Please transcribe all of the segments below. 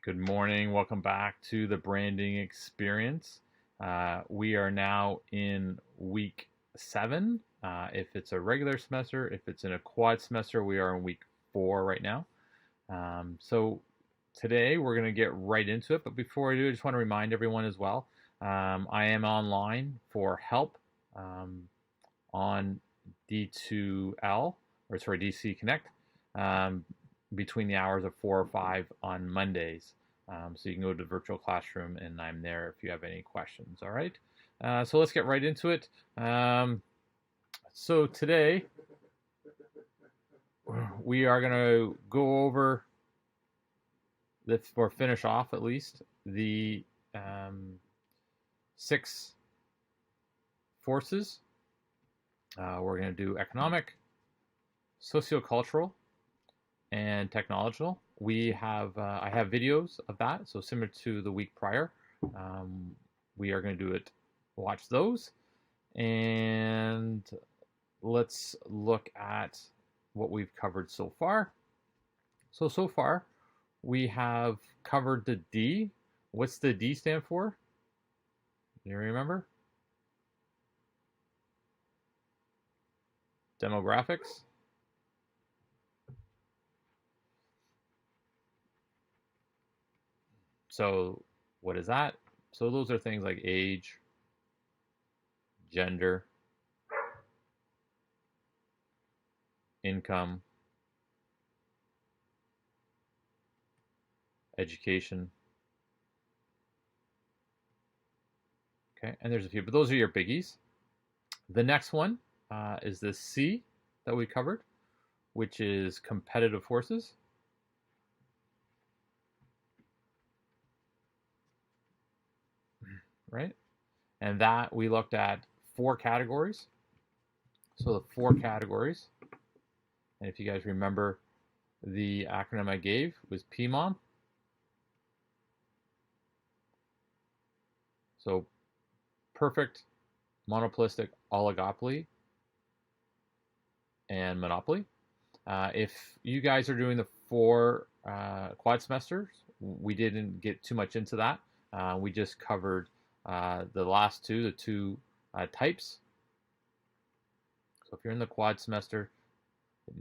Good morning. Welcome back to the branding experience. We are now in week 7. If it's a regular semester, if it's in a quad semester, we are in week 4 right now. So today we're going to get right into it. But before I do, I just want to remind everyone as well. I am online for help on DC Connect. Between the hours of 4 or 5 on Mondays. So you can go to the virtual classroom and I'm there if you have any questions. All right. So let's get right into it. So today we are going to go over or finish off at least the 6 forces. We're going to do economic, socio-cultural, and technological. We have I have videos of that, so similar to the week prior. We are going to do it, watch those, and let's look at what we've covered so far. So far, we have covered the D. What's the D stand for? Do you remember? Demographics. So what is that? So those are things like age, gender, income, education. Okay, and there's a few, but those are your biggies. The next one is the C that we covered, which is competitive forces. Right? And that we looked at 4 categories. So the 4 categories, and if you guys remember, the acronym I gave was PMOM. So perfect, monopolistic, oligopoly, and monopoly. If you guys are doing the 4 quad semesters, we didn't get too much into that. We just covered the last 2, the 2 types. So if you're in the quad semester,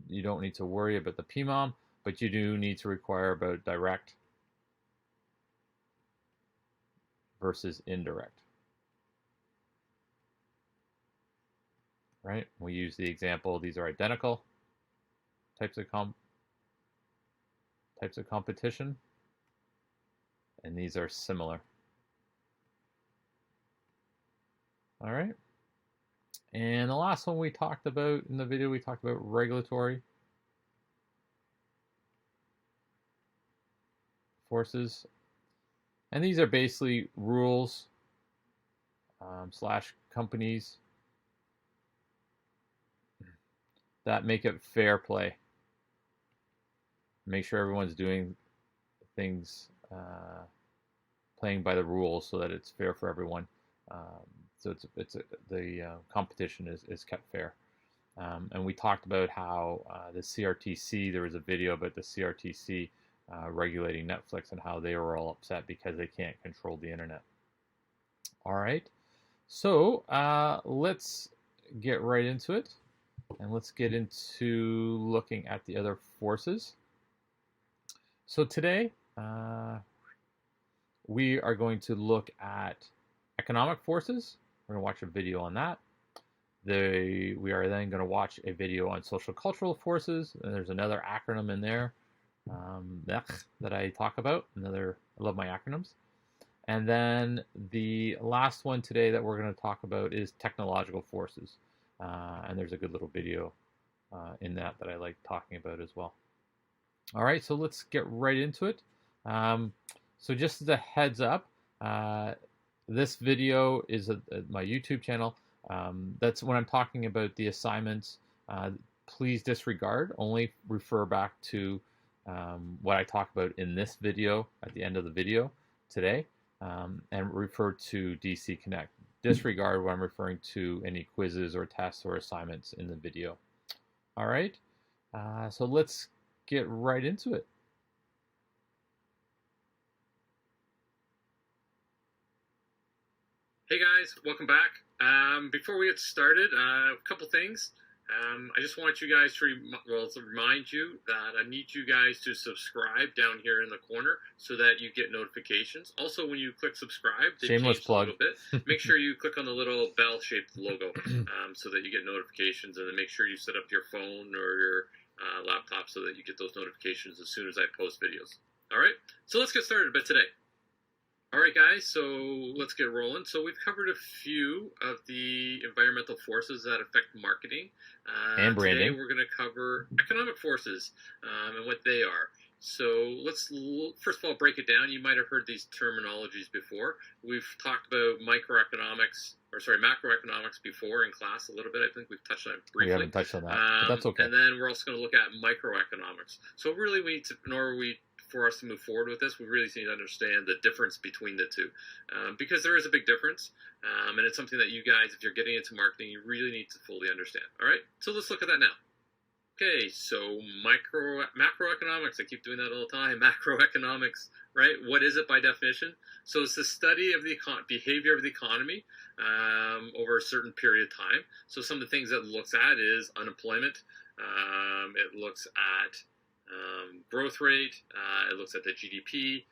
you don't need to worry about the PMOM, but you do need to require about direct versus indirect. Right? We use the example, these are identical types of competition, and these are similar. All right. And the last one we talked about in the video, we talked about regulatory forces. And these are basically rules slash companies that make it fair play. Make sure everyone's doing things, playing by the rules so that it's fair for everyone. So the competition is kept fair. And we talked about how the CRTC, there was a video about the CRTC regulating Netflix and how they were all upset because they can't control the internet. All right, so let's get right into it, and let's get into looking at the other forces. So today we are going to look at economic forces. We're going to watch a video on that. We are then going to watch a video on social-cultural forces, and there's another acronym in there that I talk about. I love my acronyms. And then the last one today that we're going to talk about is technological forces. And there's a good little video in that I like talking about as well. All right, so let's get right into it. So just as a heads up, this video is my YouTube channel. That's when I'm talking about the assignments. Please disregard. Only refer back to what I talk about in this video at the end of the video today, and refer to DC Connect. Disregard what I'm referring to any quizzes or tests or assignments in the video. All right, so let's get right into it. Hey guys, welcome back. Before we get started, a couple things. I just want you guys to remind you that I need you guys to subscribe down here in the corner so that you get notifications. Also, when you click subscribe, they Shameless changed plug. a little bit. Make sure you click on the little bell-shaped logo so that you get notifications, and then make sure you set up your phone or your laptop so that you get those notifications as soon as I post videos. All right, so let's get started a bit today. All right, guys, so let's get rolling. So we've covered a few of the environmental forces that affect marketing. And branding. Today we're going to cover economic forces and what they are. So let's first of all break it down. You might have heard these terminologies before. We've talked about macroeconomics before in class a little bit. I think we've touched on it briefly. We haven't touched on that, but that's okay. And then we're also going to look at microeconomics. So really, for us to move forward with this, we really need to understand the difference between the two, because there is a big difference, and it's something that you guys, if you're getting into marketing, you really need to fully understand. All right, so let's look at that now. Okay, so macroeconomics, I keep doing that all the time, macroeconomics, right? What is it by definition? So it's the study of the behavior of the economy over a certain period of time. So some of the things that it looks at is unemployment, it looks at growth rate, it looks at the GDP,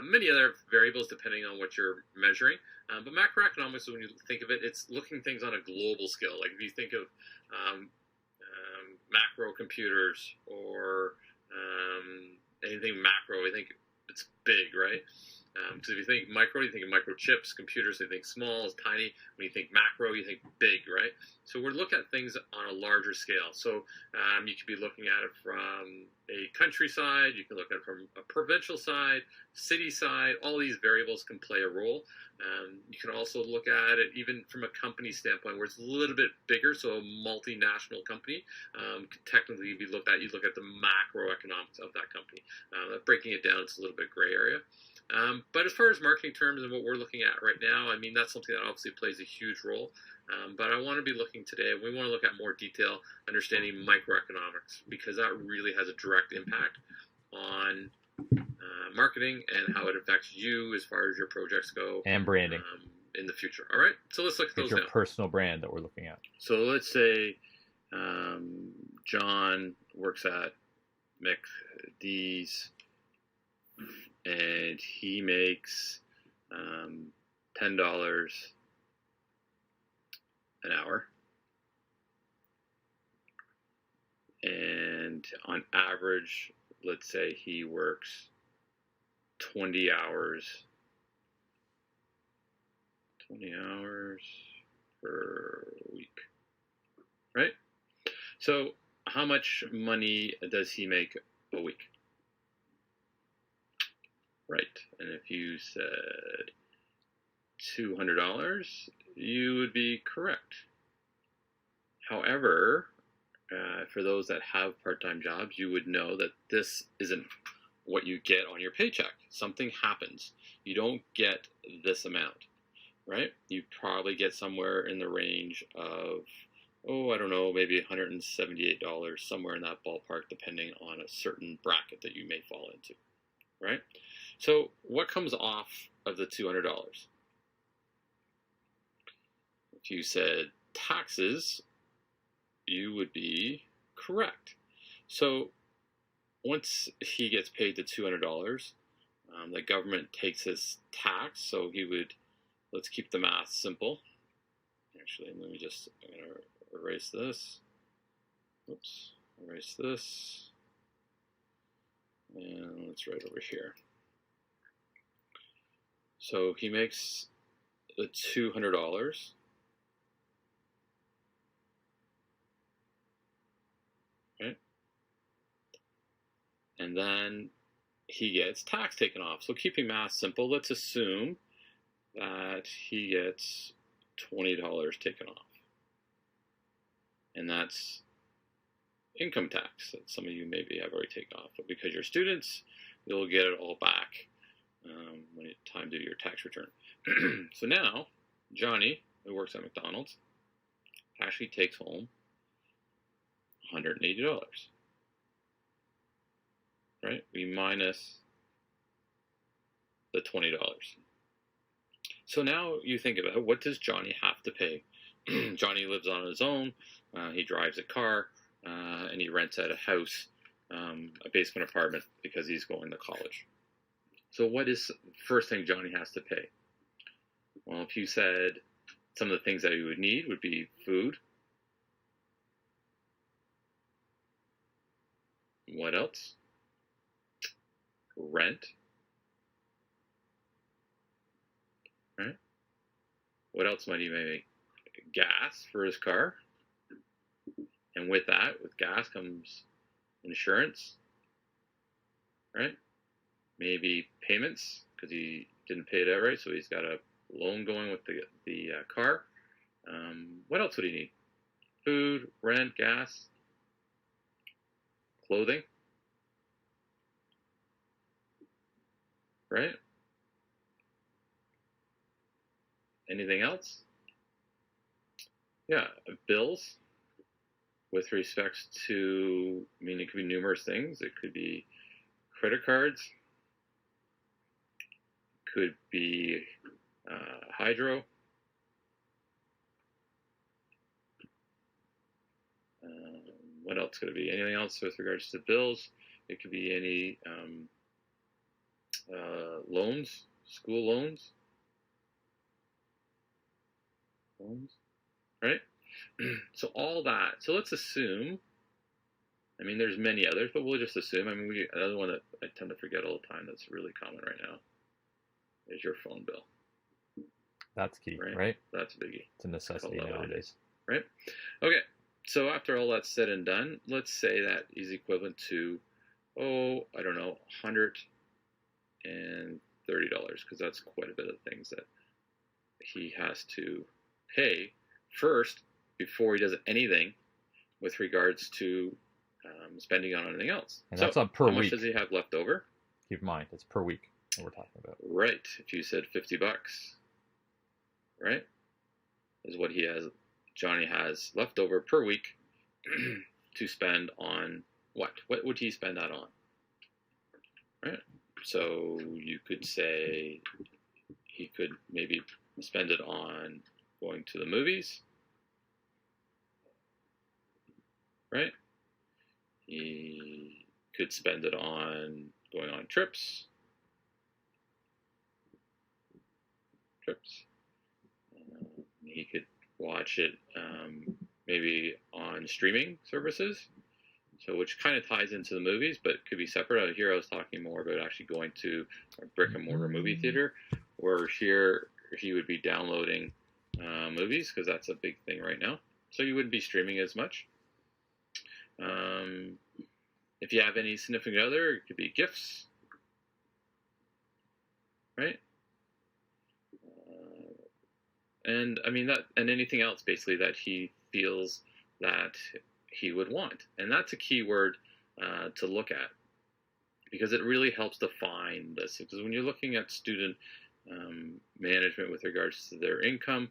many other variables depending on what you're measuring. But macroeconomics, when you think of it, it's looking things on a global scale. Like if you think of macro computers or anything macro, I think it's big, right? So if you think micro, you think of microchips. Computers, you think small, is tiny. When you think macro, you think big, right? So we're looking at things on a larger scale. So you could be looking at it from a country side. You can look at it from a provincial side, city side. All these variables can play a role. You can also look at it even from a company standpoint, where it's a little bit bigger. So a multinational company could technically be looked at. You look at the macroeconomics of that company. Breaking it down, it's a little bit gray area. But as far as marketing terms and what we're looking at right now, I mean, that's something that obviously plays a huge role. But I want to be looking today, we want to look at more detail, understanding microeconomics, because that really has a direct impact on marketing and how it affects you as far as your projects go. And branding. In the future. All right, so let's look at those now. It's your personal brand that we're looking at. So let's say John works at McD's, and he makes $10 an hour, and on average, let's say he works 20 hours per week, right? So how much money does he make a week? Right, and if you said $200, you would be correct. However, for those that have part-time jobs, you would know that this isn't what you get on your paycheck. Something happens. You don't get this amount, right? You probably get somewhere in the range of, I don't know, maybe $178, somewhere in that ballpark, depending on a certain bracket that you may fall into, right? So what comes off of the $200? If you said taxes, you would be correct. So once he gets paid the $200, the government takes his tax. So he would, let's keep the math simple. Actually, let me just erase this. Oops, erase this. And let's write over here. So he makes the $200. Right? And then he gets tax taken off. So keeping math simple, let's assume that he gets $20 taken off. And that's income tax that some of you maybe have already taken off. But because you're students, you'll get it all back when it's time to do your tax return. So now, Johnny, who works at McDonald's, actually takes home $180. Right? We minus the $20. So now you think about, what does Johnny have to pay? Johnny lives on his own. He drives a car, and he rents out a house, a basement apartment, because he's going to college. So what is the first thing Johnny has to pay? Well, if you said some of the things that he would need would be food. What else? Rent. Right? What else might he make? Gas for his car. And with that, with gas comes insurance. Right? Maybe payments, because he didn't pay it outright, so he's got a loan going with the car. What else would he need? Food, rent, gas, clothing. Right? Anything else? Yeah, bills with respects to, I mean, it could be numerous things. It could be credit cards, could be hydro, what else could it be? Anything else with regards to bills? It could be any loans, school loans, right? So all that. So let's assume, I mean, there's many others, but we'll just assume. I mean, another one that I tend to forget all the time that's really common right now is your phone bill. That's key, right? That's a biggie. It's a necessity nowadays. Right? Okay, so after all that's said and done, let's say that is equivalent to, I don't know, $130, because that's quite a bit of things that he has to pay first before he does anything with regards to spending on anything else. And that's up per week. How much does he have left over? Keep in mind, it's per week that we're talking about. Right. If you said $50, right, is what Johnny has left over per week to spend on what? What would he spend that on? Right. So you could say he could maybe spend it on going to the movies, right? He could spend it on going on trips. He could watch it maybe on streaming services, so which kind of ties into the movies, but could be separate. Here I was talking more about actually going to a brick and mortar movie theater, where here he would be downloading movies, because that's a big thing right now. So you wouldn't be streaming as much. If you have any significant other, it could be gifts, right? And I mean that, and anything else basically that he feels that he would want. And that's a key word to look at, because it really helps define this. Because when you're looking at student management with regards to their income,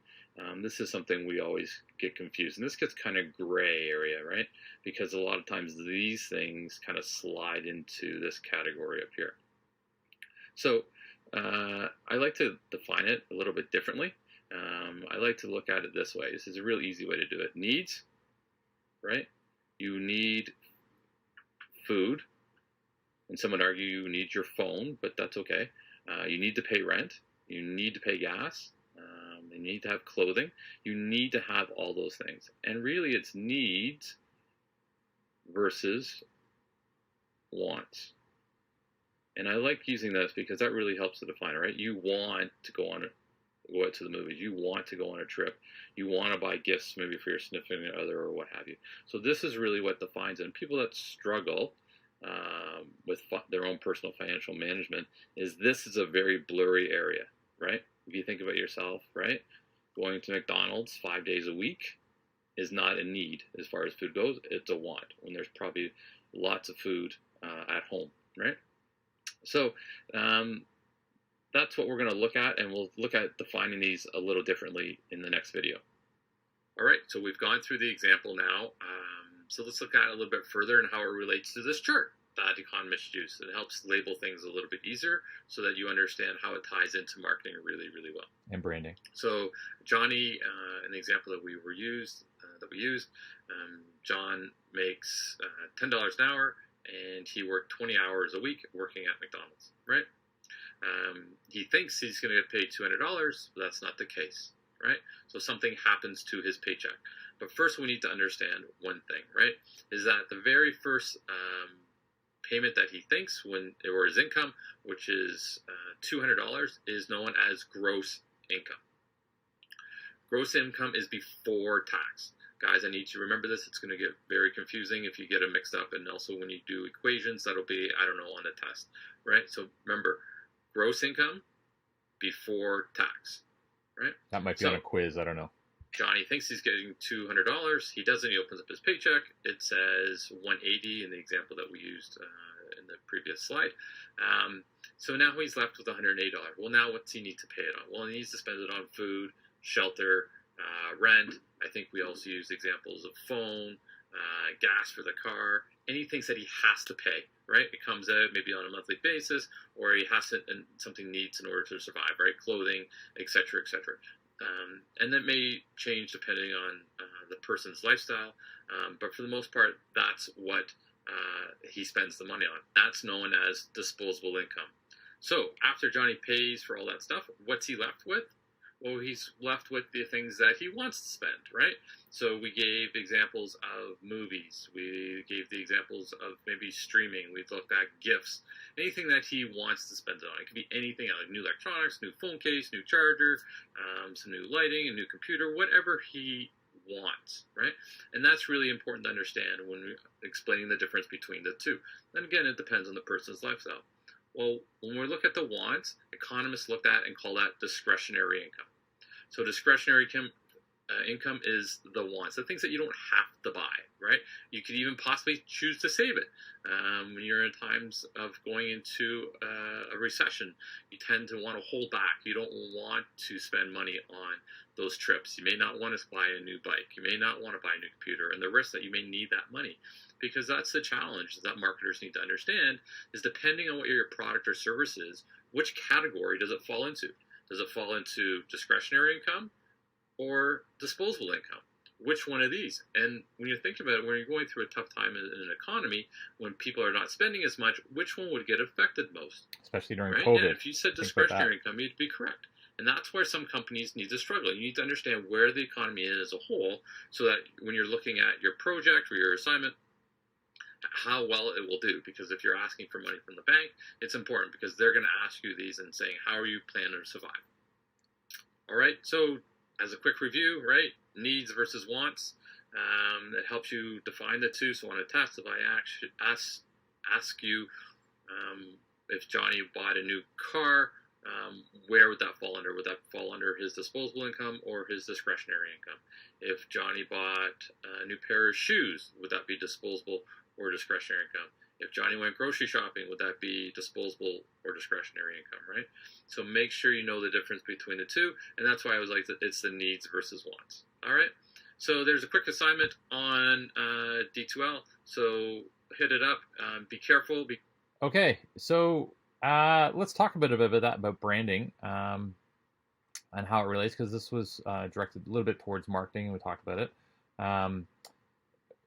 this is something we always get confused. And this gets kind of gray area, right? Because a lot of times these things kind of slide into this category up here. So I like to define it a little bit differently. I like to look at it this way. This is a real easy way to do it. Needs, right? You need food. And some would argue you need your phone, but that's okay. You need to pay rent. You need to pay gas. You need to have clothing. You need to have all those things. And really it's needs versus wants. And I like using this because that really helps to define it, right? You want to go out to the movies. You want to go on a trip. You want to buy gifts maybe for your significant other or what have you. So this is really what defines it. And people that struggle with their own personal financial management this is a very blurry area, right? If you think about yourself, right? Going to McDonald's 5 days a week is not a need as far as food goes. It's a want when there's probably lots of food at home, right? So that's what we're going to look at, and we'll look at defining these a little differently in the next video. All right, so we've gone through the example now. So let's look at it a little bit further and how it relates to this chart. that economist use. It helps label things a little bit easier so that you understand how it ties into marketing really, really well. And branding. So Johnny, an example that we used, John makes $10 an hour, and he worked 20 hours a week working at McDonald's, right? He thinks he's going to get paid $200, but that's not the case, right? So something happens to his paycheck. But first we need to understand one thing, right? Is that the very first payment that he thinks or his income, which is $200, is known as gross income. Gross income is before tax. Guys, I need you to remember this. It's going to get very confusing if you get it mixed up. And also when you do equations, that'll be, I don't know, on the test, right? So remember, gross income before tax, right? That might be on a quiz. I don't know. Johnny thinks he's getting $200. He doesn't. He opens up his paycheck. It says 180 in the example that we used in the previous slide. So now he's left with $108. Well, now what's he need to pay it on? Well, he needs to spend it on food, shelter, rent. I think we also use examples of phone, gas for the car, any things that he has to pay, right? It comes out maybe on a monthly basis, or he has to, and something needs in order to survive, right? Clothing, etc., etc. And that may change depending on the person's lifestyle, but for the most part, that's what he spends the money on. That's known as disposable income. So after Johnny pays for all that stuff, what's he left with? Well, he's left with the things that he wants to spend, right? So we gave examples of movies. We gave the examples of maybe streaming. We've looked at gifts. Anything that he wants to spend it on. It could be anything like new electronics, new phone case, new charger, some new lighting, a new computer, whatever he wants, right? And that's really important to understand when we're explaining the difference between the two. And again, it depends on the person's lifestyle. Well, when we look at the wants, economists look at and call that discretionary income. So discretionary income is the wants, the things that you don't have to buy, right? You could even possibly choose to save it. When you're in times of going into a recession, you tend to want to hold back. You don't want to spend money on those trips. You may not want to buy a new bike. You may not want to buy a new computer, and the risk that you may need that money. Because that's the challenge that marketers need to understand is depending on what your product or service is, which category does it fall into? Does it fall into discretionary income or disposable income? Which one of these? And when you think about it, when you're going through a tough time in an economy, when people are not spending as much, which one would get affected most? Especially during right? COVID. And if you said discretionary income, you'd be correct. And that's where some companies need to struggle. You need to understand where the economy is as a whole so that when you're looking at your project or your assignment, how well it will do. Because if you're asking for money from the bank, it's important because they're going to ask you these and saying, how are you planning to survive? All right, so as a quick review, right, needs versus wants, that helps you define the two. So on a test, if I ask you if Johnny bought a new car, where would that fall under? Would that fall under his disposable income or his discretionary income? If Johnny bought a new pair of shoes, would that be disposable or discretionary income? If Johnny went grocery shopping, would that be disposable or discretionary income, right? So make sure you know the difference between the two, and that's why I was like, it's the needs versus wants. All right? So there's a quick assignment on D2L, so hit it up. Be careful. Okay, so let's talk a bit about branding and how it relates, because this was directed a little bit towards marketing, and we talked about it.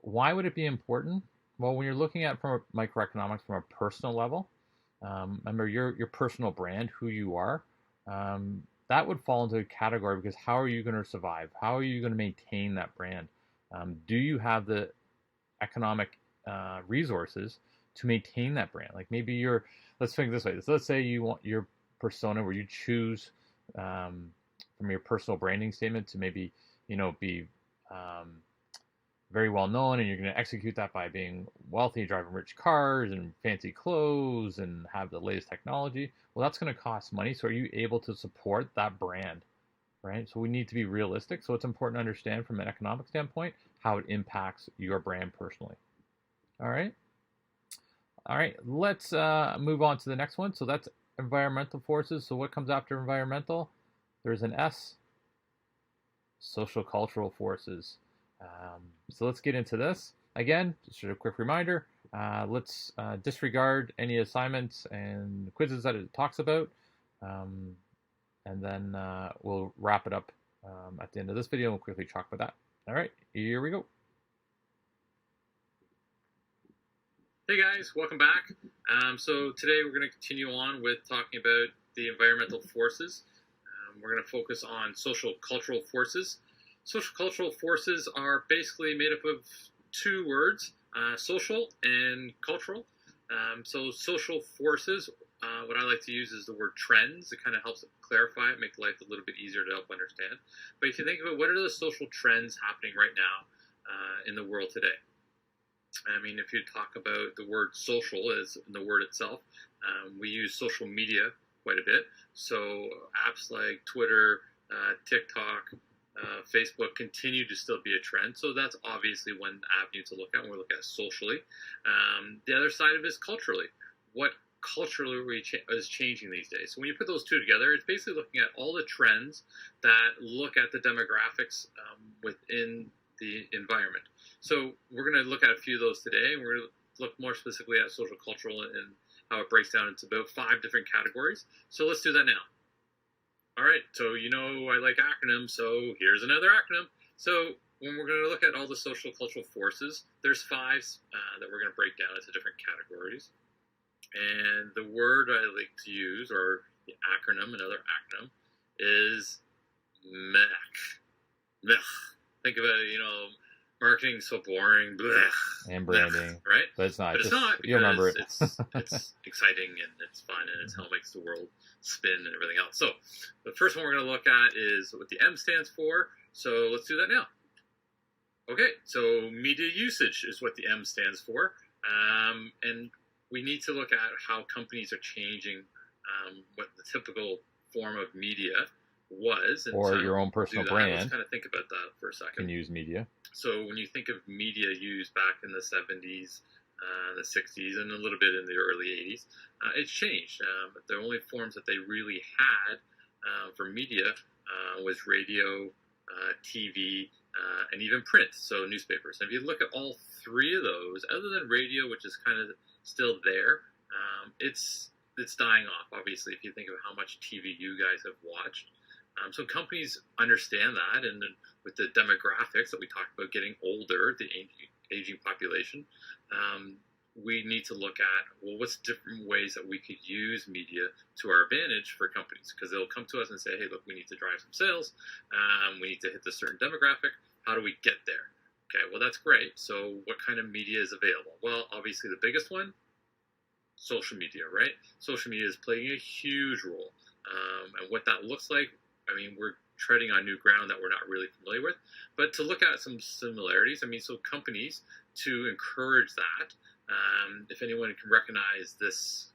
Why would it be important? Well, when you're looking at from a microeconomics from a personal level, remember your personal brand, who you are, that would fall into a category because how are you going to survive? How are you going to maintain that brand? Do you have the economic resources to maintain that brand? Like maybe let's think this way. So let's say you want your persona where you choose from your personal branding statement to maybe, be very well known, and you're going to execute that by being wealthy, driving rich cars and fancy clothes and have the latest technology. Well, that's going to cost money. So are you able to support that brand, right? So we need to be realistic. So it's important to understand from an economic standpoint how it impacts your brand personally. All right. Let's move on to the next one. So that's environmental forces. So what comes after environmental? There's an S, social-cultural forces. So let's get into this. Again, just a quick reminder, Let's disregard any assignments and quizzes that it talks about, um, and then we'll wrap it up at the end of this video, and we'll quickly talk about that. All right, here we go. Hey guys, welcome back. So today we're going to continue on with talking about the environmental forces. We're going to focus on social-cultural forces. Social-cultural forces are basically made up of two words, social and cultural. So social forces, what I like to use is the word trends. It kind of helps clarify it, make life a little bit easier to help understand. But if you think of it, what are the social trends happening right now in the world today? I mean, if you talk about the word social as in the word itself, we use social media quite a bit. So apps like Twitter, TikTok, Facebook continue to still be a trend. So that's obviously one avenue to look at when we look at socially. The other side of it is culturally. What culturally is changing these days? So when you put those two together, it's basically looking at all the trends that look at the demographics within the environment. So we're going to look at a few of those today, and we're going to look more specifically at social cultural and how it breaks down into about 5 different categories. So let's do that now. All right, so you know I like acronyms, so here's another acronym. So when we're going to look at all the social cultural forces, there's 5 that we're going to break down into different categories. And the word I like to use, or the acronym, another acronym, is MECH. MECH. Think about it, marketing's so boring, blech, And branding, right? but it's not. But it's not, because you'll remember it. it's exciting and it's fun and it's how it makes the world spin and everything else. So the first one we're going to look at is what the M stands for. So let's do that now. Okay, so media usage is what the M stands for, and we need to look at how companies are changing what the typical form of media was. And or your own personal brand. Let's kind of think about that for a second. Can use media. So when you think of media used back in the 70s, the 60s, and a little bit in the early 80s, it's changed. But the only forms that they really had for media was radio, TV, and even print, so newspapers. And if you look at all 3 of those, other than radio, which is kind of still there, it's dying off, obviously, if you think of how much TV you guys have watched. So companies understand that, and with the demographics that we talked about getting older, the aging population, we need to look at, well, what's different ways that we could use media to our advantage for companies? Because they'll come to us and say, hey, look, we need to drive some sales. We need to hit this certain demographic. How do we get there? Okay, well, that's great. So what kind of media is available? Well, obviously the biggest one, social media, right? Social media is playing a huge role. And what that looks like, I mean, we're treading on new ground that we're not really familiar with. But to look at some similarities, I mean, so companies, to encourage that, if anyone can recognize this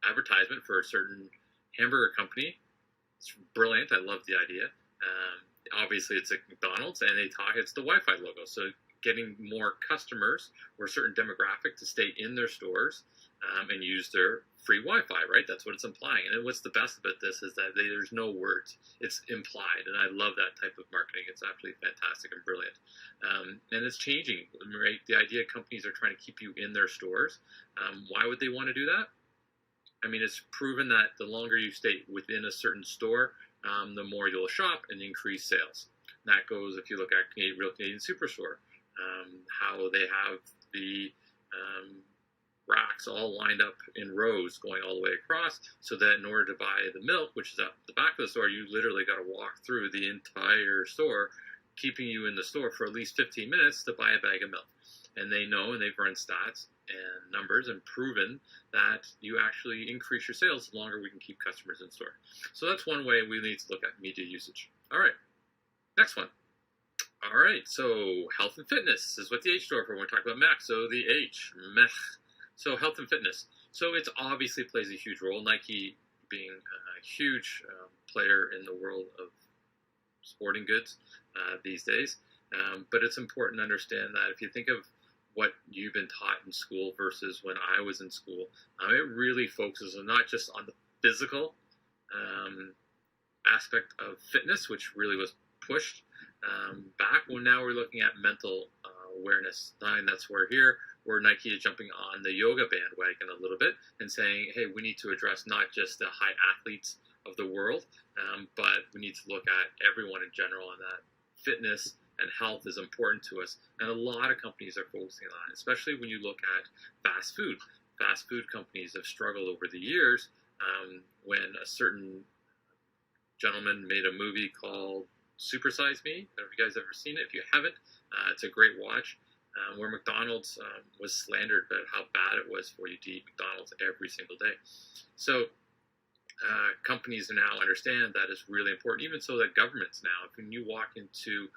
advertisement for a certain hamburger company, it's brilliant. I love the idea. Obviously, it's like McDonald's, and it's the Wi-Fi logo. So getting more customers or a certain demographic to stay in their stores and use their free Wi-Fi, right? That's what it's implying. And what's the best about this is that there's no words. It's implied, and I love that type of marketing. It's absolutely fantastic and brilliant. And it's changing, right? The idea companies are trying to keep you in their stores. Why would they want to do that? I mean, it's proven that the longer you stay within a certain store, the more you'll shop and increase sales. And that goes, if you look at Real Canadian Superstore, how they have the racks all lined up in rows going all the way across, so that in order to buy the milk, which is at the back of the store, you literally got to walk through the entire store, keeping you in the store for at least 15 minutes to buy a bag of milk. And they know, and they've run stats and numbers and proven that you actually increase your sales the longer we can keep customers in store. So that's one way we need to look at media usage. All right, next one. All right, so health and fitness is what the H store for when we talk about MECH. So the H, MECH. So health and fitness. So it obviously plays a huge role. Nike being a huge player in the world of sporting goods these days. But it's important to understand that if you think of what you've been taught in school versus when I was in school, it really focuses on not just on the physical aspect of fitness, which really was pushed back. Well, now we're looking at mental awareness. And that's where here or Nike is jumping on the yoga bandwagon a little bit and saying, hey, we need to address not just the high athletes of the world, but we need to look at everyone in general, and that fitness and health is important to us. And a lot of companies are focusing on it, especially when you look at fast food. Fast food companies have struggled over the years when a certain gentleman made a movie called Super Size Me. Have you guys ever seen it? If you haven't, it's a great watch. Where McDonald's was slandered about how bad it was for you to eat McDonald's every single day. So companies now understand that is really important, even so that governments now, if when you walk into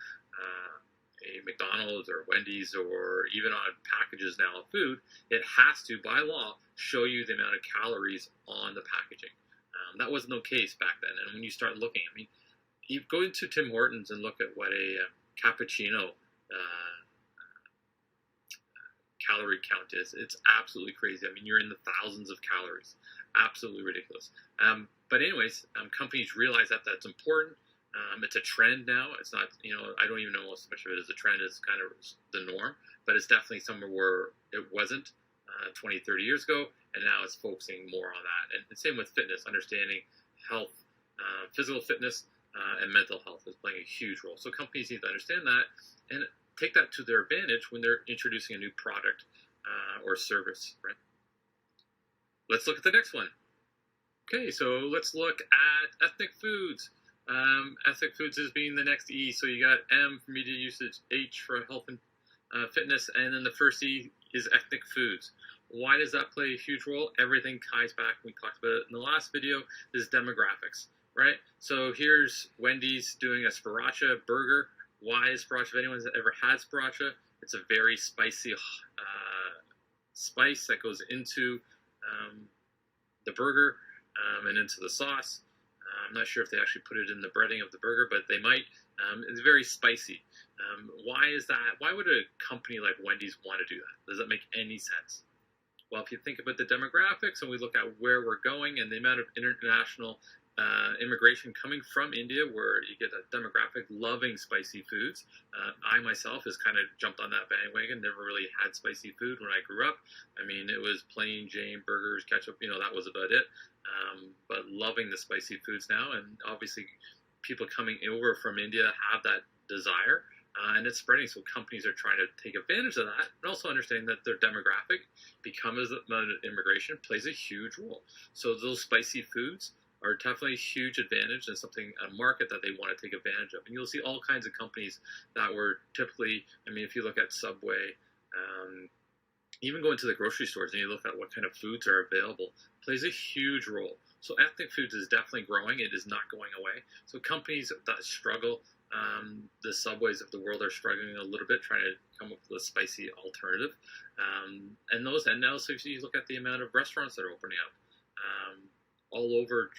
a McDonald's or Wendy's or even on packages now of food, it has to, by law, show you the amount of calories on the packaging. That wasn't the case back then. And when you start looking, I mean, you go into Tim Hortons and look at what a cappuccino calorie count is. It's absolutely crazy. I mean, you're in the thousands of calories. Absolutely ridiculous. But anyways, companies realize that that's important. It's a trend now. It's not, I don't even know how much of it is a trend. It's kind of the norm, but it's definitely somewhere where it wasn't 20, 30 years ago, and now it's focusing more on that. And same with fitness, understanding health, physical fitness, and mental health is playing a huge role. So companies need to understand that and take that to their advantage when they're introducing a new product or service, right? Let's look at the next one. Okay, so let's look at ethnic foods. Ethnic foods is being the next E. So you got M for media usage, H for health and fitness, and then the first E is ethnic foods. Why does that play a huge role? Everything ties back. We talked about it in the last video. Is demographics, right? So here's Wendy's doing a sriracha burger. Why is sriracha? If anyone's ever had sriracha, it's a very spicy spice that goes into the burger and into the sauce. I'm not sure if they actually put it in the breading of the burger, but they might. It's very spicy. Why is that? Why would a company like Wendy's want to do that? Does that make any sense? Well, if you think about the demographics and we look at where we're going and the amount of international immigration coming from India, where you get a demographic loving spicy foods. I myself has kind of jumped on that bandwagon. Never really had spicy food when I grew up. I mean, it was plain Jane burgers, ketchup, that was about it. But loving the spicy foods now, and obviously people coming over from India have that desire, and it's spreading. So companies are trying to take advantage of that, and also understanding that their demographic, because of immigration, plays a huge role. So those spicy foods are definitely a huge advantage and something, a market that they want to take advantage of. And you'll see all kinds of companies that were typically, if you look at Subway, even going to the grocery stores and you look at what kind of foods are available, plays a huge role. So ethnic foods is definitely growing. It is not going away. So companies that struggle, the Subways of the world are struggling a little bit, trying to come up with a spicy alternative. And also if you look at the amount of restaurants that are opening up, all over,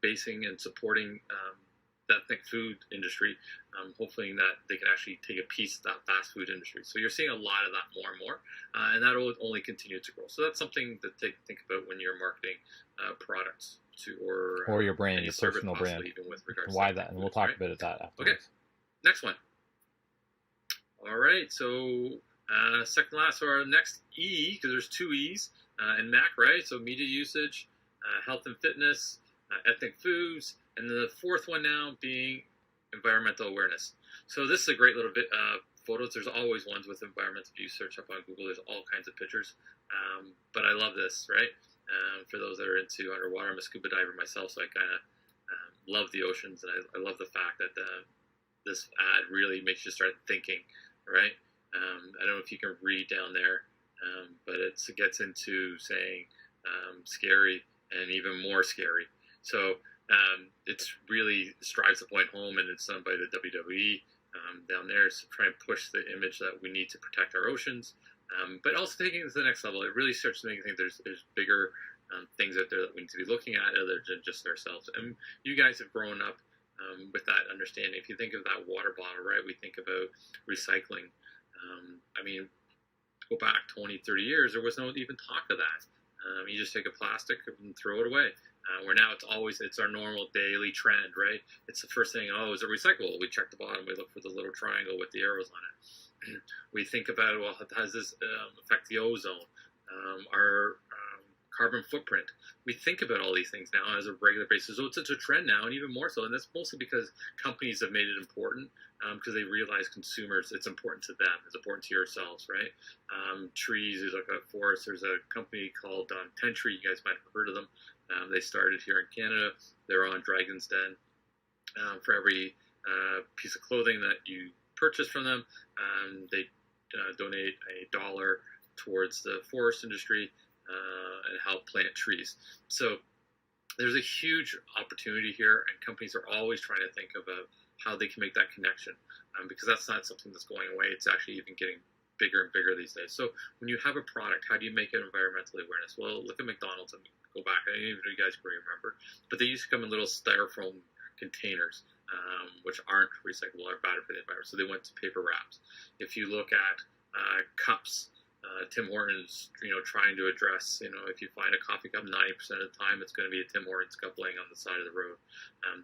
basing and supporting the ethnic food industry, hopefully that they can actually take a piece of that fast food industry. So you're seeing a lot of that more and more, and that will only continue to grow. So that's something to think about when you're marketing products or your brand, your personal brand. Even with regards why to that, and we'll talk about that afterwards. Okay, next one. All right, so second last, or our next E, because there's two E's in MAC, right? So media usage, health and fitness, ethnic foods, and then the fourth one now being environmental awareness. So this is a great little bit photos. There's always ones with environmental view. Search up on Google. There's all kinds of pictures. But I love this, right? For those that are into underwater, I'm a scuba diver myself, so I kind of love the oceans, and I love the fact that this ad really makes you start thinking, right? I don't know if you can read down there, but it gets into saying scary and even more scary. So it's really strives the point home, and it's done by the WWE down there. So try and push the image that we need to protect our oceans, but also taking it to the next level. It really starts to make me think there's bigger things out there that we need to be looking at other than just ourselves. And you guys have grown up with that understanding. If you think of that water bottle, right, we think about recycling. Go back 20, 30 years, there was no even talk of that. You just take a plastic and throw it away. Where now it's our normal daily trend, right? It's the first thing, is it recyclable? We check the bottom, we look for the little triangle with the arrows on it. We think about, well, how does this affect the ozone, our carbon footprint? We think about all these things now as a regular basis. So it's a trend now, and even more so. And that's mostly because companies have made it important, because they realize consumers, it's important to them, it's important to yourselves, right? Trees, you look at forests. There's a company called 10 Tree. You guys might have heard of them. They started here in Canada. They're on Dragon's Den. For every piece of clothing that you purchase from them, they donate $1 towards the forest industry and help plant trees. So there's a huge opportunity here, and companies are always trying to think about how they can make that connection, because that's not something that's going away. It's actually even getting bigger and bigger these days. So when you have a product, how do you make it environmentally awareness? Well, look at McDonald's and go back. I don't even know if you guys can remember, but they used to come in little styrofoam containers, which aren't recyclable or bad for the environment. So they went to paper wraps. If you look at cups, Tim Hortons, trying to address, if you find a coffee cup, 90% of the time it's going to be a Tim Hortons cup laying on the side of the road.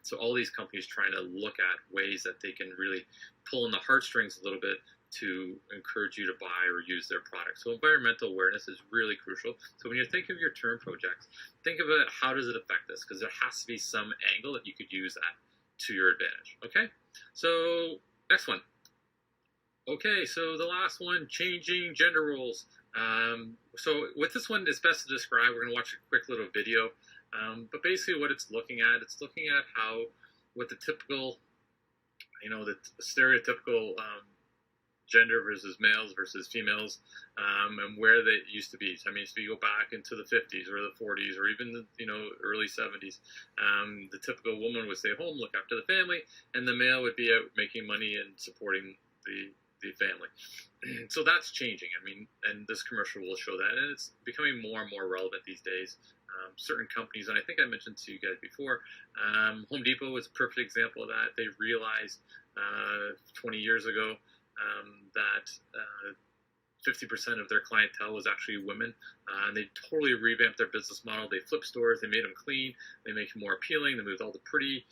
So all these companies trying to look at ways that they can really pull in the heartstrings a little bit to encourage you to buy or use their products. So environmental awareness is really crucial. So when you're thinking of your term projects, think about how does it affect this, because there has to be some angle that you could use that to your advantage. Okay, so next one. Okay, so the last one, changing gender roles. So with this one, it's best to describe. We're going to watch a quick little video. But basically what it's looking at how, what the typical, the stereotypical gender versus males versus females, and where they used to be. So, I mean, if you go back into the 50s or the 40s or even the early 70s, the typical woman would stay home, look after the family, and the male would be out making money and supporting the family. So that's changing. I mean, and this commercial will show that, and it's becoming more and more relevant these days. Certain companies, and I think I mentioned to you guys before, Home Depot is a perfect example of that. They realized 20 years ago that 50% of their clientele was actually women, and they totally revamped their business model. They flipped stores, they made them clean, they make them more appealing, they moved all the pretty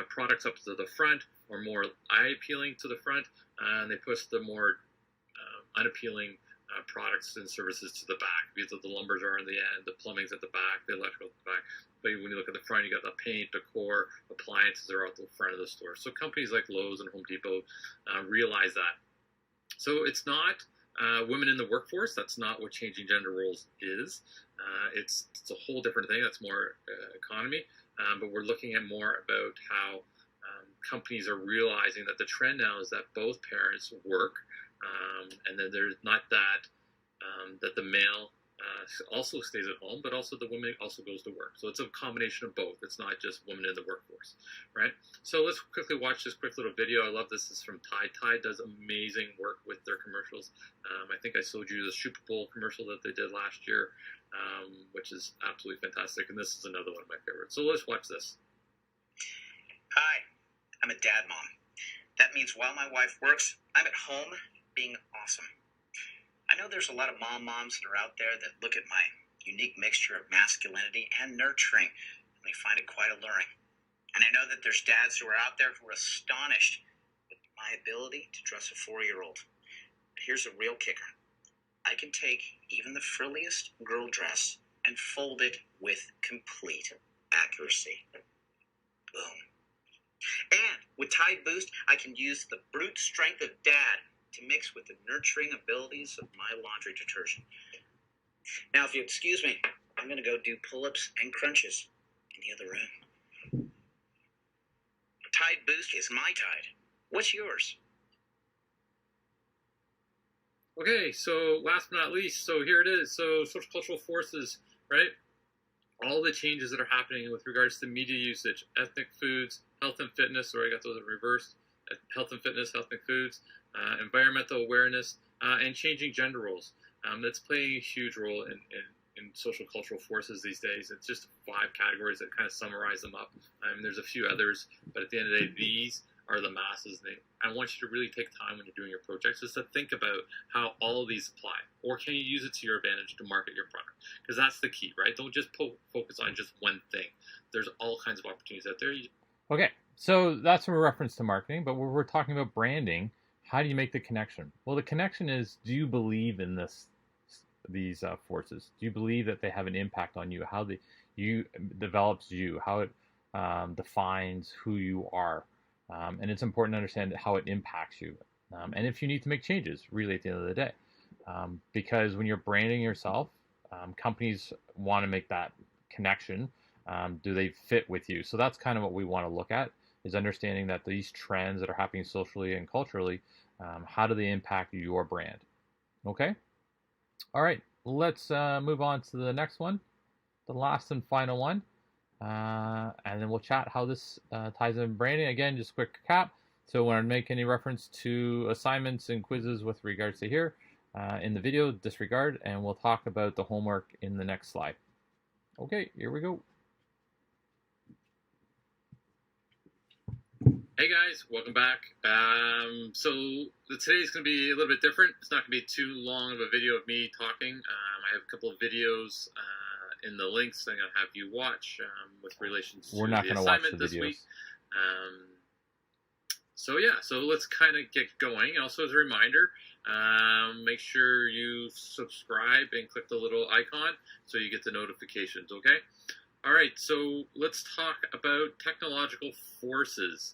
products up to the front, or more eye-appealing to the front, and they pushed the more unappealing products and services to the back, because the lumbers are on the end, the plumbing's at the back, the electrical at the back. But when you look at the front, you got the paint, decor, appliances are out the front of the store. So companies like Lowe's and Home Depot realize that. So it's not women in the workforce. That's not what changing gender roles is. It's a whole different thing. That's more economy. But we're looking at more about how companies are realizing that the trend now is that both parents work, and then there's not that the male also stays at home, but also the woman also goes to work. So it's a combination of both. It's not just women in the workforce, right? So let's quickly watch this quick little video. I love this. This is from Tide. Tide does amazing work with their commercials. I think I showed you the Super Bowl commercial that they did last year, which is absolutely fantastic. And this is another one of my favorites. So let's watch this. Hi, I'm a dad mom. That means while my wife works, I'm at home being awesome. I know there's a lot of moms that are out there that look at my unique mixture of masculinity and nurturing, and they find it quite alluring. And I know that there's dads who are out there who are astonished with my ability to dress a 4-year-old. But here's a real kicker. I can take even the frilliest girl dress and fold it with complete accuracy. Boom. And with Tide Boost, I can use the brute strength of dad to mix with the nurturing abilities of my laundry detergent. Now, if you excuse me, I'm going to go do pull-ups and crunches in the other room. Tide Boost is my Tide. What's yours? Okay, so last but not least, so here it is. So social-cultural forces, right? All the changes that are happening with regards to media usage, ethnic foods, health and fitness, or I got those in reverse, health and fitness, ethnic foods, environmental awareness, and changing gender roles. That's playing a huge role in social cultural forces these days. It's just 5 categories that kind of summarize them up. There's a few others, but at the end of the day, these are the masses. I want you to really take time when you're doing your projects just to think about how all of these apply, or can you use it to your advantage to market your product? Because that's the key, right? Don't just focus on just one thing. There's all kinds of opportunities out there. Okay, so that's a reference to marketing, but when we're talking about branding, How do you make the connection? Well, the connection is, do you believe in these forces? Do you believe that they have an impact on you? How you develops you? How it defines who you are? And it's important to understand how it impacts you. And if you need to make changes, really, at the end of the day. Because when you're branding yourself, companies want to make that connection. Do they fit with you? So that's kind of what we want to look at, is understanding that these trends that are happening socially and culturally, how do they impact your brand? Okay? All right, let's move on to the next one, the last and final one. And then we'll chat how this ties in branding. Again, just a quick recap. So when I make any reference to assignments and quizzes with regards to here, in the video, disregard, and we'll talk about the homework in the next slide. Okay, here we go. Hey guys, welcome back. So today's going to be a little bit different. It's not going to be too long of a video of me talking. I have a couple of videos in the links I'm going to have you watch with relation to We're not the going to watch assignment the this videos. week. So let's kind of get going. Also, as a reminder, make sure you subscribe and click the little icon so you get the notifications, okay? All right, so let's talk about technological forces.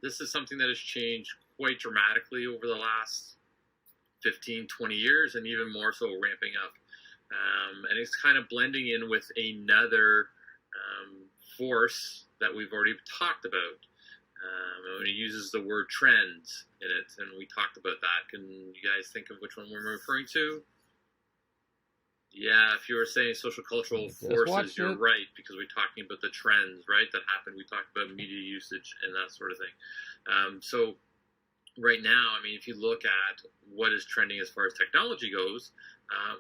This is something that has changed quite dramatically over the last 15, 20 years, and even more so ramping up. And it's kind of blending in with another force that we've already talked about. And it uses the word trends in it, and we talked about that. Can you guys think of which one we're referring to? Yeah, if you were saying social-cultural forces, you're right, because we're talking about the trends, right, that happened. We talked about media usage and that sort of thing. So right now, I mean, if you look at what is trending as far as technology goes,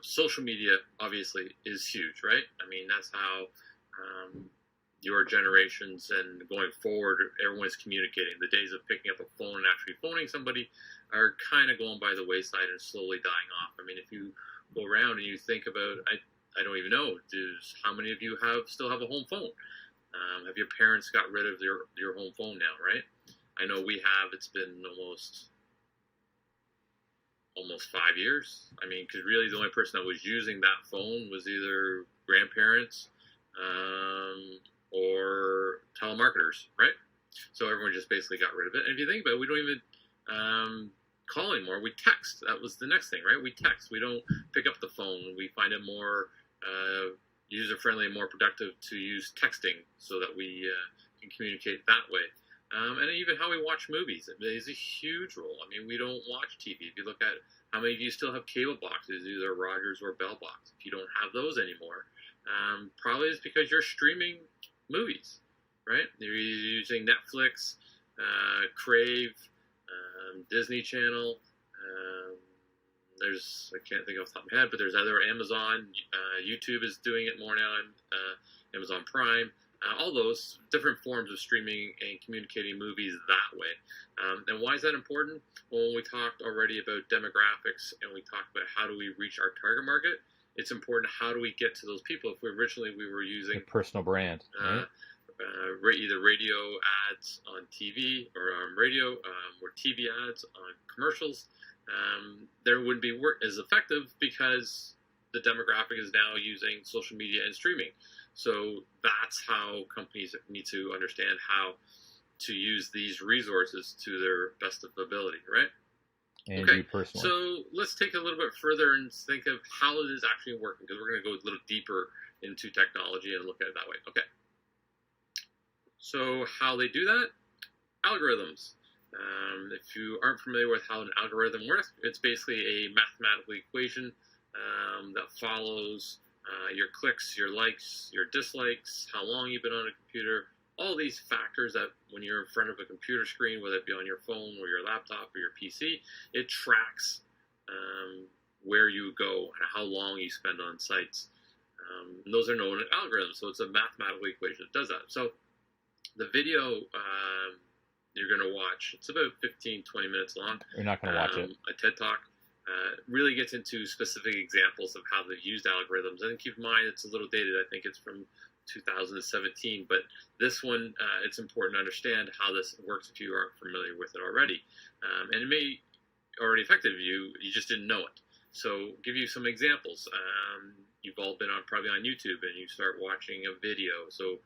social media, obviously, is huge, right? I mean, that's how your generations and going forward, everyone's communicating. The days of picking up a phone and actually phoning somebody are kind of going by the wayside and slowly dying off. I mean, if you go around and you think about, I don't even know, how many of you still have a home phone? Have your parents got rid of your home phone now, right? I know we have. It's been almost 5 years. I mean, because really the only person that was using that phone was either grandparents or telemarketers, right? So everyone just basically got rid of it. And if you think about it, we don't even call anymore. We text. That was the next thing, right? We text. We don't pick up the phone. We find it more user-friendly and more productive to use texting so that we can communicate that way. And even how we watch movies, it plays a huge role. I mean, we don't watch TV. If you look at how many of you still have cable boxes, either Rogers or Bell box. If you don't have those anymore, probably it's because you're streaming movies, right? You're using Netflix, Crave, Disney Channel. I can't think off the top of my head, but there's other Amazon. YouTube is doing it more now, and Amazon Prime. All those different forms of streaming and communicating movies that way. And why is that important? Well, when we talked already about demographics and we talked about how do we reach our target market, it's important how do we get to those people. If we were using a personal brand, right? Either radio ads on TV or on radio or TV ads on commercials, there wouldn't be as effective because the demographic is now using social media and streaming. So that's how companies need to understand how to use these resources to their best of ability, right? And okay, you personally. So let's take a little bit further and think of how it is actually working, because we're going to go a little deeper into technology and look at it that way. Okay. So how they do that? Algorithms. If you aren't familiar with how an algorithm works, it's basically a mathematical equation that follows your clicks, your likes, your dislikes, how long you've been on a computer, all these factors that when you're in front of a computer screen, whether it be on your phone or your laptop or your PC, it tracks where you go and how long you spend on sites. And those are known as algorithms, so it's a mathematical equation that does that. So the video you're going to watch, it's about 15, 20 minutes long. You're not going to watch it. A TED Talk. Really gets into specific examples of how they've used algorithms. And keep in mind, it's a little dated. I think it's from 2017. But this one, it's important to understand how this works if you aren't familiar with it already. And it may already affected you just didn't know it. So give you some examples. You've all been probably on YouTube and you start watching a video. So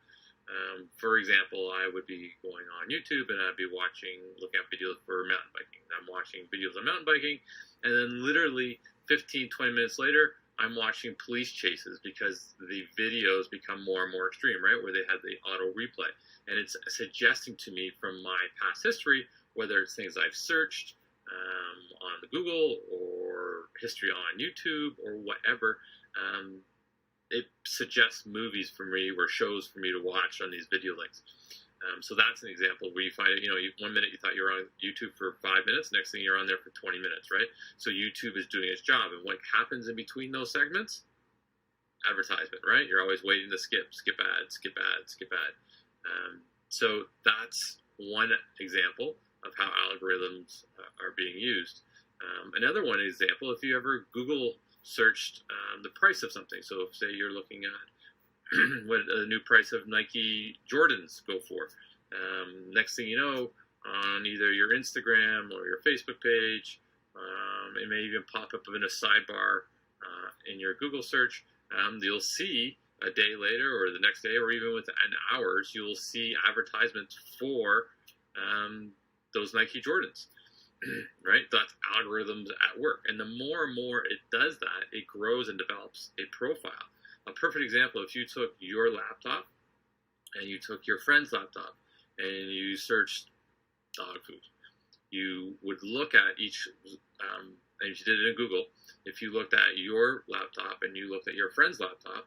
for example, I would be going on YouTube and I'd be looking at videos for mountain biking. I'm watching videos on mountain biking, and then literally 15, 20 minutes later, I'm watching police chases because the videos become more and more extreme, right? Where they have the auto replay. And it's suggesting to me from my past history, whether it's things I've searched on the Google or history on YouTube or whatever, it suggests movies for me or shows for me to watch on these video links. So that's an example where you find it, 1 minute you thought you were on YouTube for 5 minutes, next thing you're on there for 20 minutes, right? So YouTube is doing its job. And what happens in between those segments? Advertisement, right? You're always waiting to skip ad. So that's one example of how algorithms are being used. Another one example, if you ever Google searched the price of something. So if, say, you're looking at what the new price of Nike Jordans go for. Next thing you know, on either your Instagram or your Facebook page, it may even pop up in a sidebar in your Google search. You'll see a day later or the next day or even within hours, you'll see advertisements for those Nike Jordans. Right? That's algorithms at work. And the more and more it does that, it grows and develops a profile. A perfect example, if you took your laptop and you took your friend's laptop and you searched dog food, you would look at each, and if you did it in Google, if you looked at your laptop and you looked at your friend's laptop,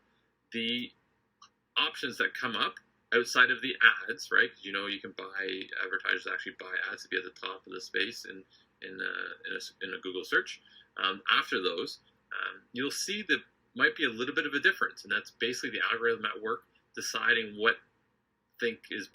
the options that come up outside of the ads, right? Because you can advertisers actually buy ads to be at the top of the space in a Google search. After those, you'll see that might be a little bit of a difference, and that's basically the algorithm at work deciding what they think is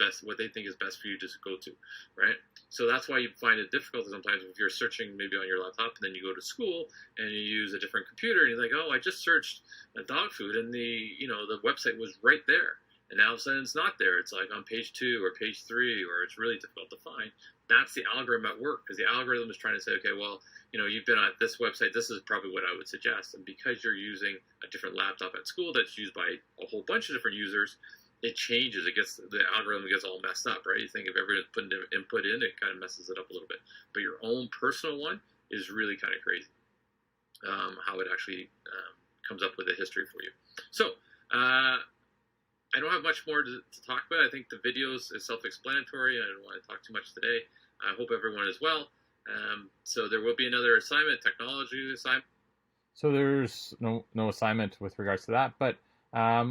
best for you to go to, right? So that's why you find it difficult sometimes if you're searching maybe on your laptop and then you go to school and you use a different computer and you're like, oh, I just searched dog food and the website was right there. And now all of a sudden it's not there. It's like on page 2 or page 3, or it's really difficult to find. That's the algorithm at work, because the algorithm is trying to say, okay, well, you've been at this website. This is probably what I would suggest. And because you're using a different laptop at school that's used by a whole bunch of different users, it changes. The algorithm gets all messed up, right? You think if everyone's putting input in, it kind of messes it up a little bit. But your own personal one is really kind of crazy, how it actually comes up with a history for you. So, I don't have much more to talk about. I think the videos is self-explanatory. I don't want to talk too much today. I hope everyone is well. So there will be another assignment, technology assignment. So there's no assignment with regards to that, but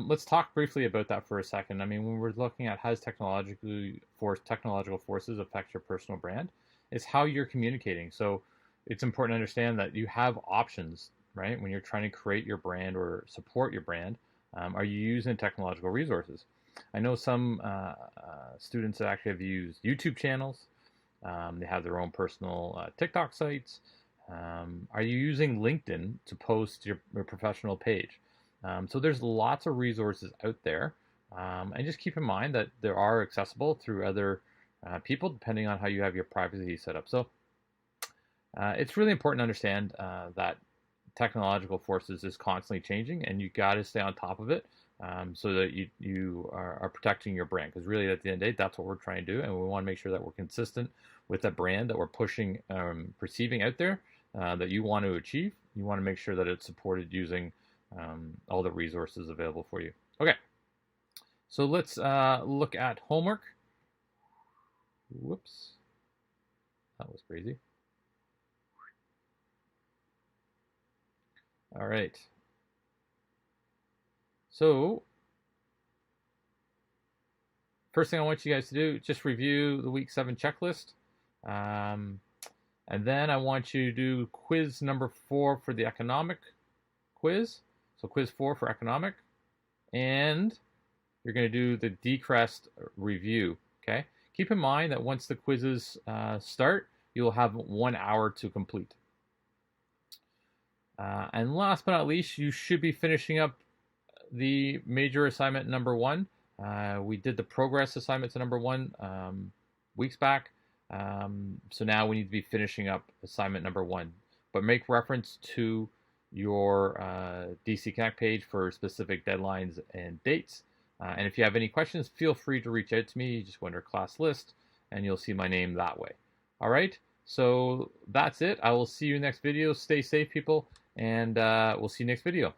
let's talk briefly about that for a second. I mean, when we're looking at how technological forces affect your personal brand, it's how you're communicating. So it's important to understand that you have options, right? When you're trying to create your brand or support your brand, are you using technological resources? I know some students that actually have used YouTube channels. They have their own personal TikTok sites. Are you using LinkedIn to post your professional page? So there's lots of resources out there. And just keep in mind that they are accessible through other people, depending on how you have your privacy set up. So it's really important to understand that technological forces is constantly changing, and you got to stay on top of it so that you are protecting your brand. Because really, at the end of the day, that's what we're trying to do, and we want to make sure that we're consistent with the brand that we're pushing, perceiving out there that you want to achieve. You want to make sure that it's supported using all the resources available for you. Okay, so let's look at homework. Whoops, that was crazy. All right. So first thing I want you guys to do, just review the week 7 checklist. And then I want you to do quiz number 4 for the economic quiz. So quiz 4 for economic. And you're going to do the Decrest review. Okay. Keep in mind that once the quizzes start, you'll have 1 hour to complete. And last but not least, you should be finishing up the major assignment number 1. We did the progress assignment to number 1 weeks back. So now we need to be finishing up assignment number 1. But make reference to your DC Connect page for specific deadlines and dates. And if you have any questions, feel free to reach out to me. You just go under class list and you'll see my name that way. All right, so that's it. I will see you next video. Stay safe, people, and we'll see you next video.